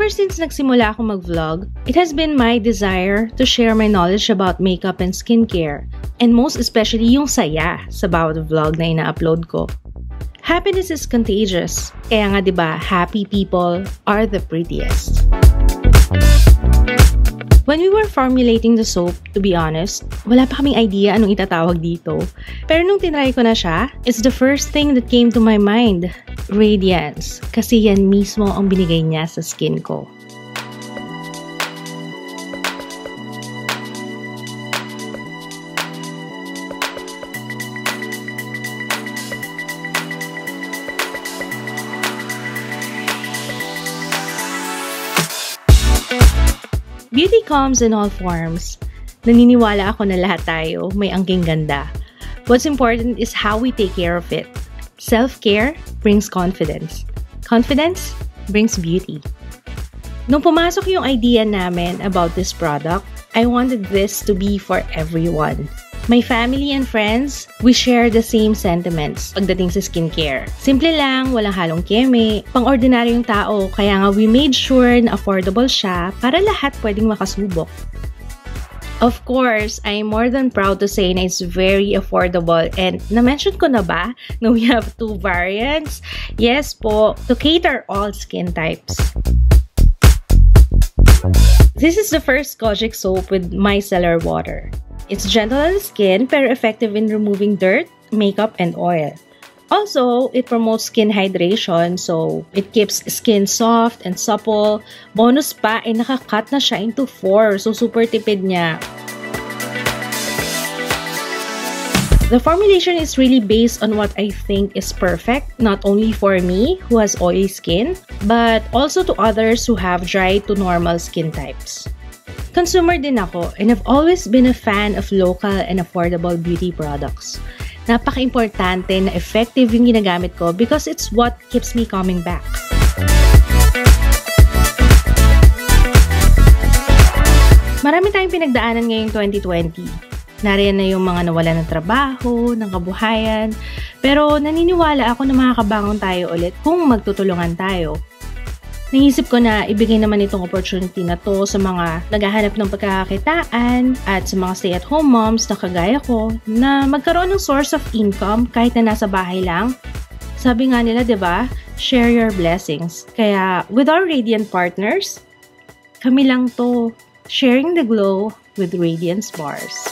Ever since nagsimula ako mag-vlog, it has been my desire to share my knowledge about makeup and skincare, and most especially yung saya sa bawat vlog na ina-upload ko. Happiness is contagious, kaya nga diba, happy people are the prettiest. When we were formulating the soap, to be honest, wala pa kaming idea anong itatawag dito. Pero nung tinry ko na siya, it's the first thing that came to my mind. Radiance. Kasi yan mismo ang binigay niya sa skin ko. Beauty comes in all forms. Naniniwala ako na lahat tayo may angking ganda. What's important is how we take care of it. Self-care brings confidence. Confidence brings beauty. Nung pumasok yung idea namin about this product, I wanted this to be for everyone. My family and friends, we share the same sentiments pagdating sa skincare. Simple lang, walang halong keme, pang-ordinaryong tao, kaya nga we made sure na affordable siya para lahat pwedeng makasubok. Of course, I'm more than proud to say na it's very affordable, and na-mention ko na ba na we have 2 variants? Yes po, to cater all skin types. This is the first Kojic soap with micellar water. It's gentle on the skin pero effective in removing dirt, makeup, and oil. Also, it promotes skin hydration, so it keeps skin soft and supple. Bonus pa, ay nakakat na siya into 4, so super tipid niya. The formulation is really based on what I think is perfect, not only for me, who has oily skin, but also to others who have dry to normal skin types. Consumer din ako, and I've always been a fan of local and affordable beauty products. Napaka-importante na effective yung ginagamit ko because it's what keeps me coming back. Marami tayong pinagdaanan ngayong 2020. Nariyan na yung mga nawalan ng trabaho, ng kabuhayan, pero naniniwala ako na makakabangon tayo ulit kung magtutulungan tayo. Naisip ko na ibigay naman itong opportunity na to sa mga naghahanap ng pagkakakitaan at sa mga stay-at-home moms na kagaya ko na magkaroon ng source of income kahit na nasa bahay lang. Sabi nga nila, diba? Share your blessings. Kaya with our Radiant partners, kami lang to, sharing the glow with Radiance Bars.